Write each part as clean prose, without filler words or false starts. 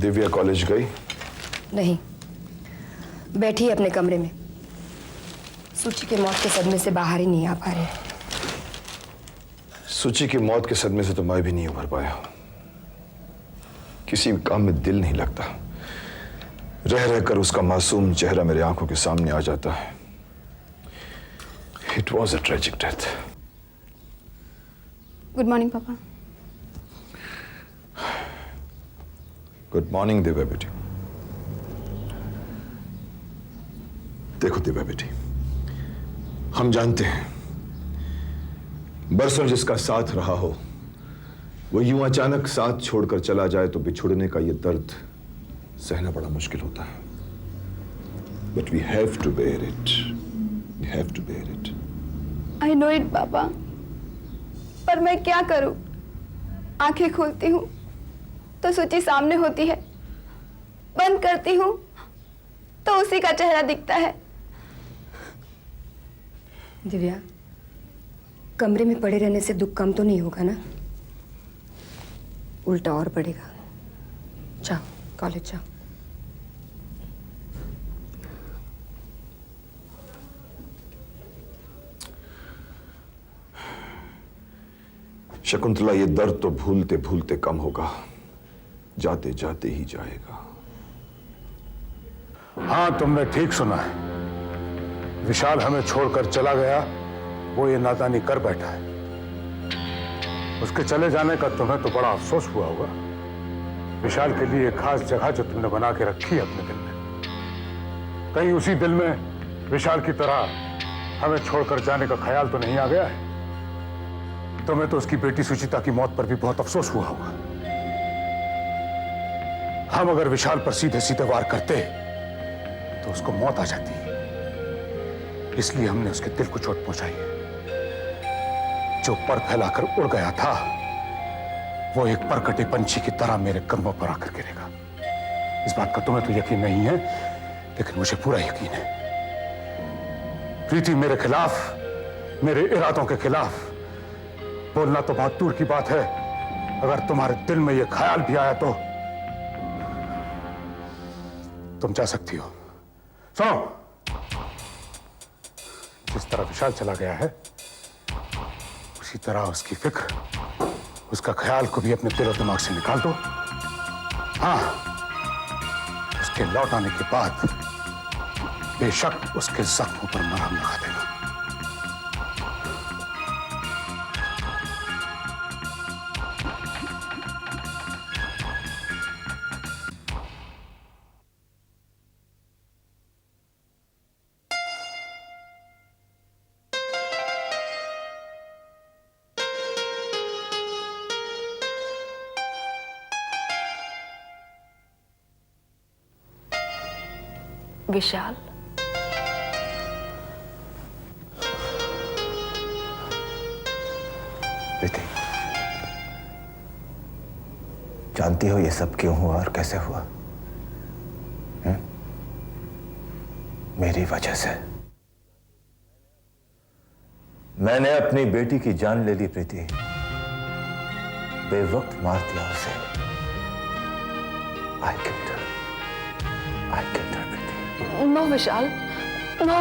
Divya college गई? नहीं, बैठी है अपने कमरे में। सुची के मौत के सदमे से बाहर ही नहीं आ पा रही। सुची की मौत के सदमे से तो मैं भी नहीं उभर पाया। किसी काम में दिल नहीं लगता। रह रहकर उसका मासूम चेहरा मेरे आंखों के सामने आ जाता है। It was a tragic death. Good morning पापा। गुड मॉर्निंग दिव्या बेटी। देखो दिव्या बेटी, हम जानते हैं बरसों जिसका साथ रहा हो वो यूं अचानक साथ छोड़कर चला जाए तो बिछुड़ने का ये दर्द सहना बड़ा मुश्किल होता है। But we have to bear it. We have to bear it. I know it papa, पर मैं क्या करूं? आंखें खोलती हूं तो सुची सामने होती है, बंद करती हूं तो उसी का चेहरा दिखता है। दिव्या, कमरे में पड़े रहने से दुख कम तो नहीं होगा ना? उल्टा और बढ़ेगा। जाओ कॉलेज जाओ। शकुंतला, ये दर्द तो भूलते भूलते कम होगा, जाते जाते ही जाएगा। हाँ, तुमने ठीक सुना है। विशाल हमें छोड़कर चला गया, वो ये नादानी कर बैठा है। उसके चले जाने का तुम्हें तो बड़ा अफसोस हुआ होगा। विशाल के लिए एक खास जगह जो तुमने बना के रखी है अपने दिल में, कहीं उसी दिल में विशाल की तरह हमें छोड़कर जाने का ख्याल तो नहीं आ गया है? तुम्हें तो उसकी बेटी सुचिता की मौत पर भी बहुत अफसोस हुआ होगा। हम अगर विशाल पर सीधे सीधे वार करते तो उसको मौत आ जाती, इसलिए हमने उसके दिल को चोट पहुंचाई है। जो पर फैलाकर उड़ गया था वो एक परकटे पंछी की तरह मेरे कदमों पर आकर गिरेगा। इस बात का तुम्हें तो यकीन नहीं है, लेकिन मुझे पूरा यकीन है। प्रीति मेरे खिलाफ, मेरे इरादों के खिलाफ बोलना तो बहुत दूर की बात है। अगर तुम्हारे दिल में यह ख्याल भी आया तो तुम जा सकती हो। सुनो, जिस तरह विशाल चला गया है उसी तरह उसकी फिक्र, उसका ख्याल को भी अपने दिल और दिमाग से निकाल दो। हाँ, उसके लौट आने के बाद बेशक उसके जख्मों पर मरहम लगा देना। विशाल, प्रीति, जानती हो ये सब क्यों हुआ और कैसे हुआ? मेरी वजह से। मैंने अपनी बेटी की जान ले ली प्रीति, बेवक्त मार दिया उसे। I killed her. I killed her, Preeti. No, Vishal. No.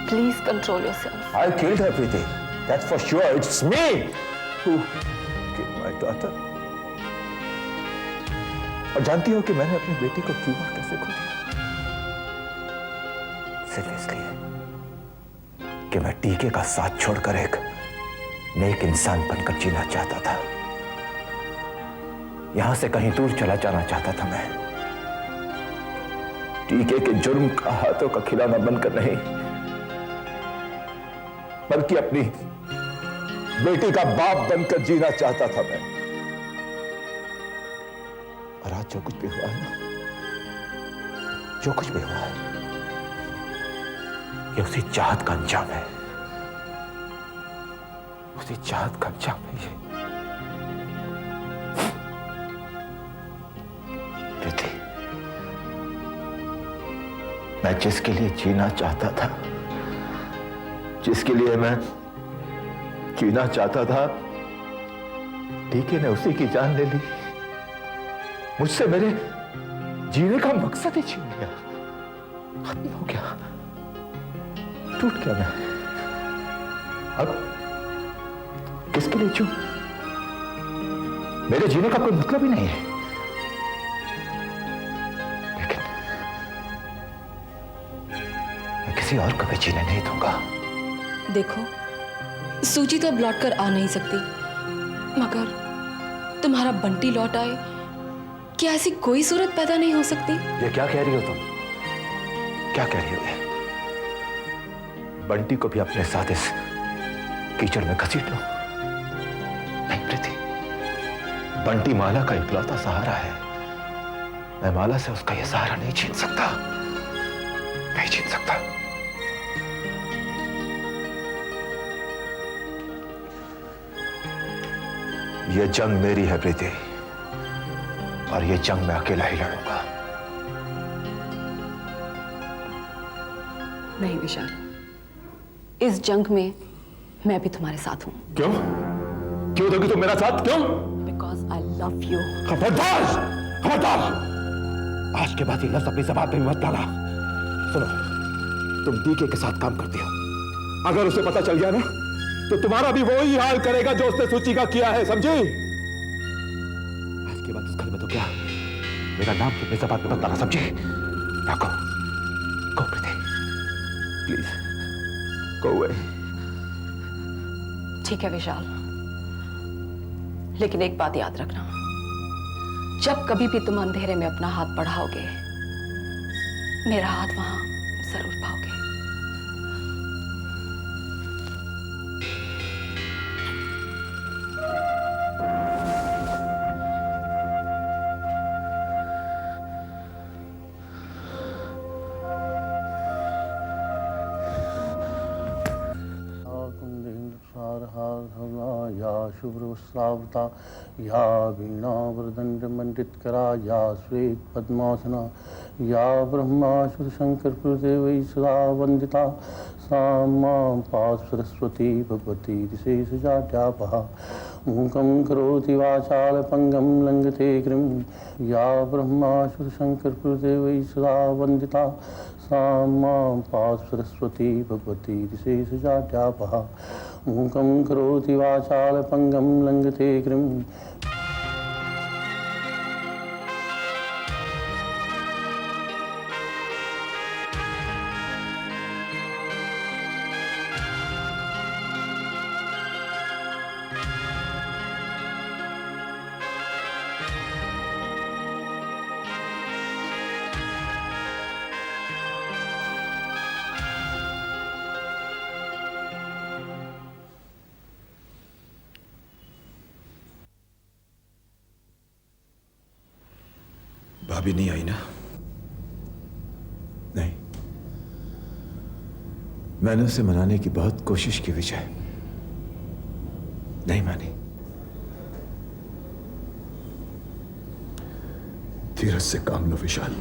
Please control yourself. I killed her, Preeti. That's for sure. It's me who killed my daughter. और जानती हो कि मैंने अपनी बेटी को क्यों और कैसे खो दिया? सिर्फ इसलिए कि मैं टीके का साथ छोड़कर एक नेक इंसान बनकर जीना चाहता था। यहां से कहीं दूर चला जाना चाहता था मैं। टीके के जुर्म का हाथों का खिलौना बनकर नहीं, बल्कि अपनी बेटी का बाप बनकर जीना चाहता था मैं। और आज जो कुछ भी हुआ है ना, जो कुछ भी हुआ है, ये उसी चाहत का अंजाम है। उसी चाहत का अंजाम है ये। प्रीति, मैं जिसके लिए जीना चाहता था, जिसके लिए मैं जीना चाहता था, टीके ने उसी की जान ले ली। मुझसे मेरे जीने का मकसद ही छीन लिया। खत्म हो गया, टूट गया मैं। अब किसके लिए जीऊं? मेरे जीने का कोई मतलब ही नहीं है। लेकिन मैं किसी और को भी जीने नहीं दूंगा। देखो, सूची तो अब लौट कर आ नहीं सकती, मगर तुम्हारा बंटी लौट आए, क्या ऐसी कोई सूरत पैदा नहीं हो सकती? ये क्या कह रही हो तुम? क्या कह रही हो ये? बंटी को भी अपने साथ इस कीचड़ में घसीट लो? नहीं प्रीति, बंटी माला का इकलौता सहारा है। मैं माला से उसका यह सहारा नहीं छीन सकता, नहीं छीन सकता। यह जंग मेरी है प्रीति, और यह जंग मैं अकेला ही लड़ूंगा। नहीं विशाल, इस जंग में मैं भी तुम्हारे साथ हूं। क्यों? क्यों दोगी तुम मेरा साथ? क्यों? Because I love you. खबरदार! खबरदार! आज के बाद ये लफ्ज अपनी जबान पे मत लाना। सुनो, तुम डीके के साथ काम करती हो। अगर उसे पता चल गया ना, तो तुम्हारा भी वही हाल करेगा जो उसने सूची का किया है, समझी? आज के बाद उस घर में तो क्या, मेरा नाम अपनी जबान पे मत लाना, समझी? गो, गो प्रीति, प्लीज गो अवे। ठीक है विशाल, लेकिन एक बात याद रखना, जब कभी भी तुम अंधेरे में अपना हाथ बढ़ाओगे, मेरा हाथ वहां जरूर पाओगे। या शुभ्रवस्त्रावता या वीणावरदण्डमण्डितकरा या श्वेत पद्मासना या ब्रह्मा शंकर गुरुदेवै सदा वंदिता सा मां पातु सरस्वती भगवती विशेषजाड्यापहा मूकं करोति वाचालपङ्गं लङ्घते गिरिं या ब्रह्मा शंकर गुरुदेवै सदा वंदिता सा मां पातु सरस्वती भगवती विशेषजाड्यापहा मूकं करोति वाचालपङ्गं लङ्घते गिरिं। भाभी नहीं आई ना? नहीं, मैंने उसे मनाने की बहुत कोशिश की विजय, नहीं मानी। धीरज से काम लो विशाल।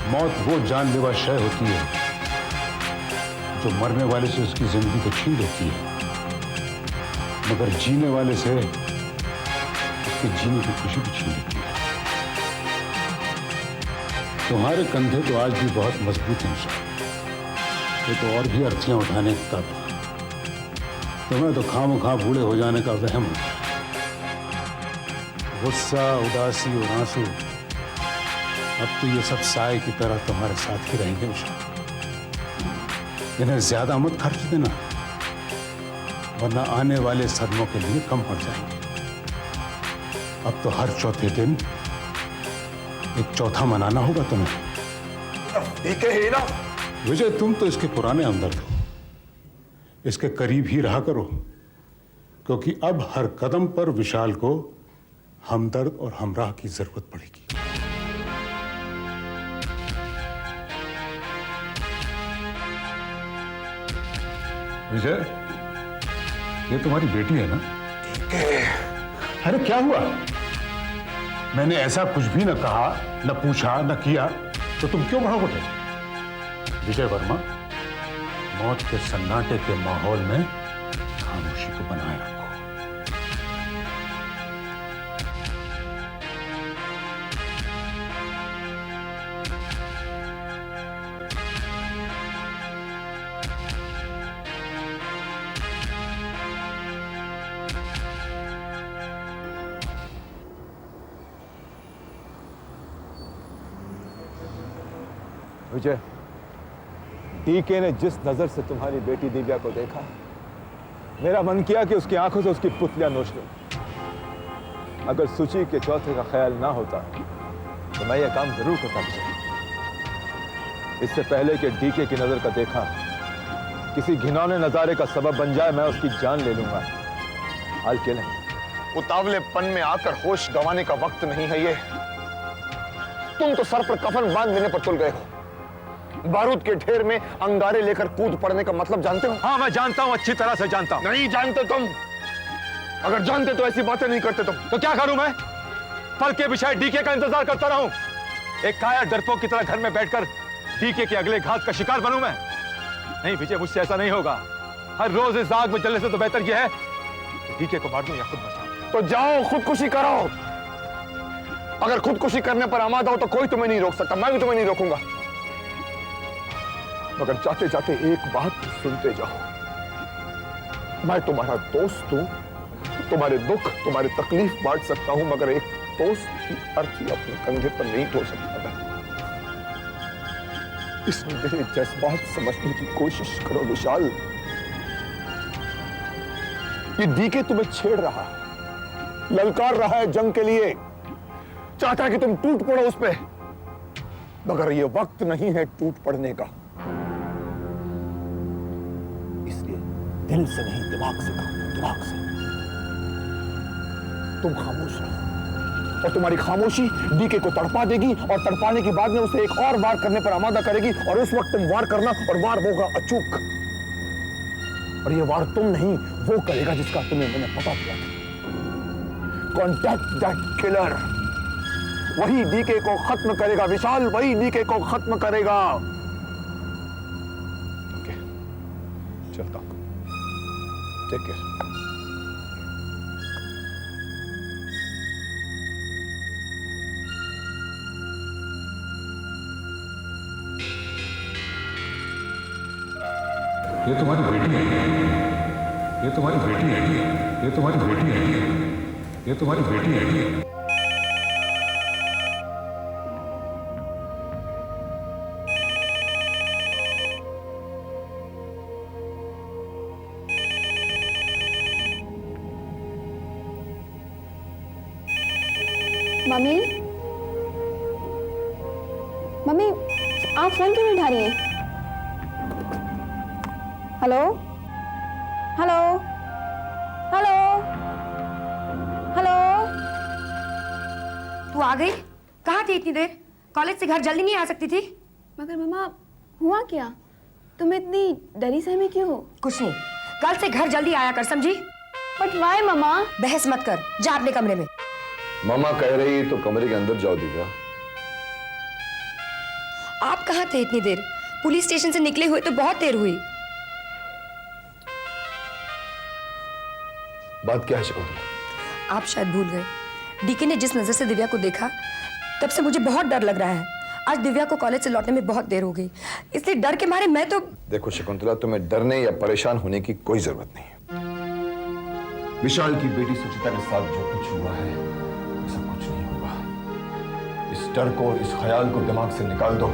मौत वो जानलेवा शय होती है जो मरने वाले से उसकी जिंदगी को छीन लेती है, मगर जीने वाले से आपके जीने की खुशी भी छीन लेती है। तुम्हारे कंधे तो आज भी बहुत मजबूत हैं निशा, ये तो और भी अर्थियां उठाने के काबिल है। तुम्हें तो खामखा बूढ़े हो जाने का वहम होता है। गुस्सा, उदासी और आंसू, अब तो ये सब साए की तरह तुम्हारे साथ ही रहेंगे निशा। इन्हें ज्यादा मत खर्च देना, वरना आने वाले सदमों के लिए कम पड़ जाएंगे। अब तो हर चौथे दिन एक चौथा मनाना होगा तुम्हें। ठीक है ना विजय, तुम तो इसके पुराने हमदर्द हो, इसके करीब ही रहा करो, क्योंकि अब हर कदम पर विशाल को हमदर्द और हमराह की जरूरत पड़ेगी। विजय, ये तुम्हारी बेटी है ना? अरे क्या हुआ? मैंने ऐसा कुछ भी न कहा, न पूछा, न किया, तो तुम क्यों भड़क उठे? विजय वर्मा, मौत के सन्नाटे के माहौल में खामोशी को बनाए रखो। विजय, डीके ने जिस नजर से तुम्हारी बेटी दिव्या को देखा, मेरा मन किया कि उसकी आंखों से उसकी पुतलियां नोच लूं। अगर सुची के चौथे का ख्याल ना होता तो मैं यह काम जरूर करता विजय। इससे पहले कि डीके की नजर का देखा किसी घिनौने नजारे का सबब बन जाए, मैं उसकी जान ले लूंगा। हाल के नहीं, उतावलेपन में आकर होश गंवाने का वक्त नहीं है ये। तुम तो सर पर कफन बांध लेने पर तुल गए हो। बारूद के ढेर में अंगारे लेकर कूद पड़ने का मतलब जानते हो? हाँ, मैं जानता हूं, अच्छी तरह से जानता हूं। नहीं जानते तुम? अगर जानते तो ऐसी बातें नहीं करते तुम। तो क्या करूं मैं? फल के विषय डीके का इंतजार करता रहूं? एक काया डरपोक की तरह घर में बैठकर डीके के अगले घात का शिकार बनूं मैं? नहीं विजय, मुझसे ऐसा नहीं होगा। हर रोज इस आग में जलने से तो बेहतर यह है कि डीके को मार दूं या खुद मर जाऊं। तो जाओ, खुदकुशी करो। अगर खुदकुशी करने पर आमादा हो तो कोई तुम्हें नहीं रोक सकता, मैं भी तुम्हें नहीं रोकूंगा। मगर जाते जाते एक बात सुनते जाओ। मैं तुम्हारा दोस्त हूं, तुम्हारे दुख, तुम्हारी तकलीफ बांट सकता हूं, मगर एक दोस्त की अर्थी अपने कंधे पर नहीं ढो सकता मैं। इसमें मेरे जज्बात समझने की कोशिश करो विशाल। ये डीके तुम्हें छेड़ रहा है, ललकार रहा है जंग के लिए, चाहता है कि तुम टूट पड़ो उस पे, मगर ये वक्त नहीं है टूट पड़ने का। इसलिए दिल से नहीं, दिमाग से कहो, दिमाग से। तुम खामोश रहो और तुम्हारी खामोशी डीके को तड़पा देगी, और तड़पाने के बाद में उसे एक और वार करने पर आमादा करेगी, और उस वक्त तुम वार करना, और वार होगा अचूक। और ये वार तुम नहीं, वो करेगा जिसका तुम्हें मैंने पता दिया था। कॉन्टैक्ट दैट किलर, वही डीके को खत्म करेगा विशाल, वही डीके को खत्म करेगा। ओके, चलता हूं। Take care. ये तुम्हारी बेटी है, ये तुम्हारी बेटी है, ये तुम्हारी बेटी है, ये तुम्हारी बेटी है। मम्मी, मम्मी, आप फोन क्यों नहीं उठा रही हैं? Hello, hello, hello, hello. तू आ गई? कहाँ थी इतनी देर? कॉलेज से घर जल्दी नहीं आ सकती थी? मगर मम्मा, हुआ क्या? तुम इतनी डरी सहमी क्यों हो? कुछ नहीं, कल से घर जल्दी आया कर, समझी? बट वाई मम्मा? बहस मत कर, जा अपने कमरे में। मामा कह रही तो कमरे के अंदर जाओ दिव्या। आप कहाँ थे इतनी देर? पुलिस स्टेशन से निकले हुए तो बहुत देर हुई। बात क्या है शकुंतला? आप शायद भूल गए, डीके ने जिस नजर से दिव्या को देखा, तब से मुझे बहुत डर लग रहा है। आज दिव्या को कॉलेज से लौटने में बहुत देर हो गई, इसलिए डर के मारे मैं तो। देखो शकुंतला, तुम्हें डरने या परेशान होने की कोई जरूरत नहीं है। विशाल की बेटी सुचिता के साथ जो कुछ हुआ है, ऐसा कुछ नहीं होगा। इस डर को, इस ख्याल को दिमाग से निकाल दो।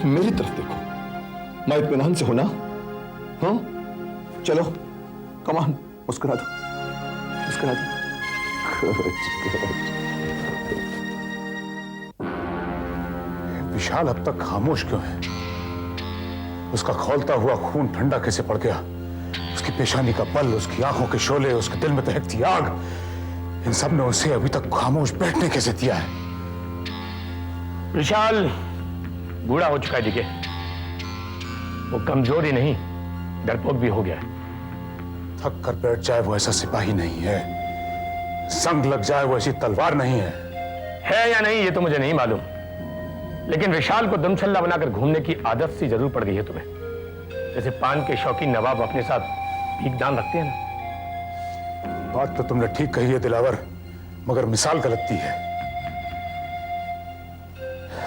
मेरी तरफ देखो, मैं इत्मीनान से हूं ना? हाँ, चलो कमान, मुस्कुरा दो, मुस्कुरा दो। विशाल अब तक खामोश क्यों है? उसका खौलता हुआ खून ठंडा कैसे पड़ गया? उसकी पेशानी का बल, उसकी आंखों के शोले, उसके दिल में दहकती आग, इन सब ने उसे अभी तक खामोश बैठने कैसे दिया है? विशाल बूढ़ा हो चुका है डीके। वो कमजोर ही नहीं, डरपोक भी हो गया है। थक कर बैठ जाए वो ऐसा सिपाही नहीं है, संग लग जाए वो ऐसी तलवार नहीं है या नहीं ये तो मुझे नहीं मालूम, लेकिन विशाल को दमछल्ला बनाकर घूमने की आदत सी जरूर पड़ गई है तुम्हें, जैसे पान के शौकीन नवाब अपने साथ भीखदान रखते हैं ना। बात तो तुमने ठीक कही है दिलावर, मगर मिसाल गलती है।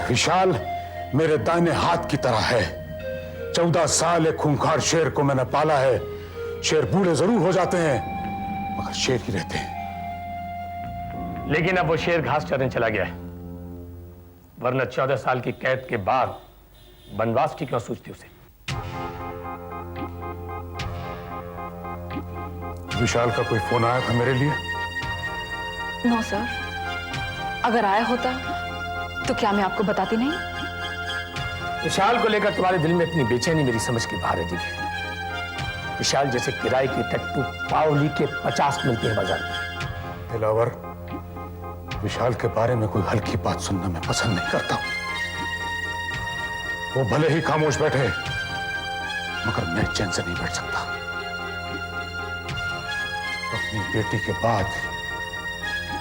विशाल मेरे दाहिने हाथ की तरह है। 14 साल एक खूंखार शेर को मैंने पाला है। शेर बूढ़े जरूर हो जाते हैं, मगर शेर ही रहते हैं। लेकिन अब वो शेर घास चरने चला गया है, वरना 14 साल की कैद के बाद बनवास की क्यों सोचती उसे? विशाल का कोई फोन आया था मेरे लिए? नो सर, अगर आया होता तो क्या मैं आपको बताती नहीं? विशाल को लेकर तुम्हारे दिल में इतनी बेचैनी मेरी समझ के बाहर है डीके। विशाल जैसे किराए की टट्टू पावली के 50 मिलते हैं बाजार में। दिलावर, विशाल के बारे में कोई हल्की बात सुनना मैं पसंद नहीं करता। वो भले ही खामोश बैठे, मगर मैं चैन से नहीं बैठ सकता। अपनी बेटी के बाद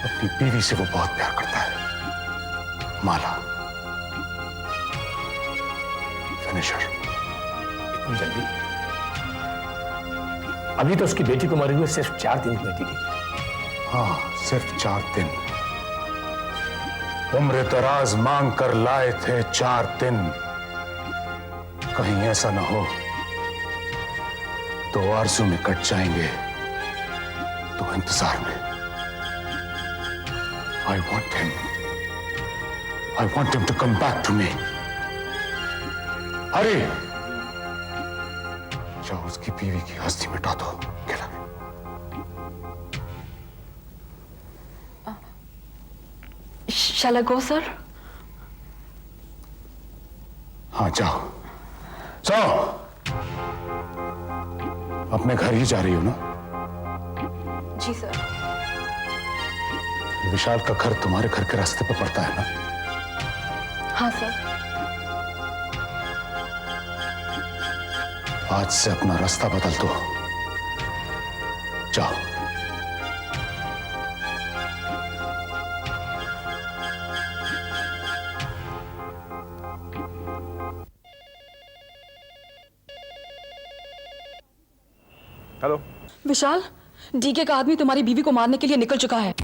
अपनी बीवी से वो बहुत प्यार करता है। माला, फिनिशर। इतनी जल्दी? अभी तो उसकी बेटी को मरे हुए सिर्फ 4 दिन हुए थे। हाँ, सिर्फ 4 दिन। उम्र दराज मांग कर लाए थे 4 दिन। कहीं ऐसा ना हो तो आरज़ू में कट जाएंगे, तो इंतजार में। I want him to come back to me. हरी, जाओ उसकी बीवी की हस्ती मिटा दो। Killer. Shall I go, sir? हाँ, जाओ जाओ। अपने घर ही जा रही हो ना? जी सर। विशाल का घर तुम्हारे घर के रास्ते पर पड़ता है ना? हाँ सर। आज से अपना रास्ता बदल दो। जाओ। हेलो विशाल, डीके का आदमी तुम्हारी बीवी को मारने के लिए निकल चुका है।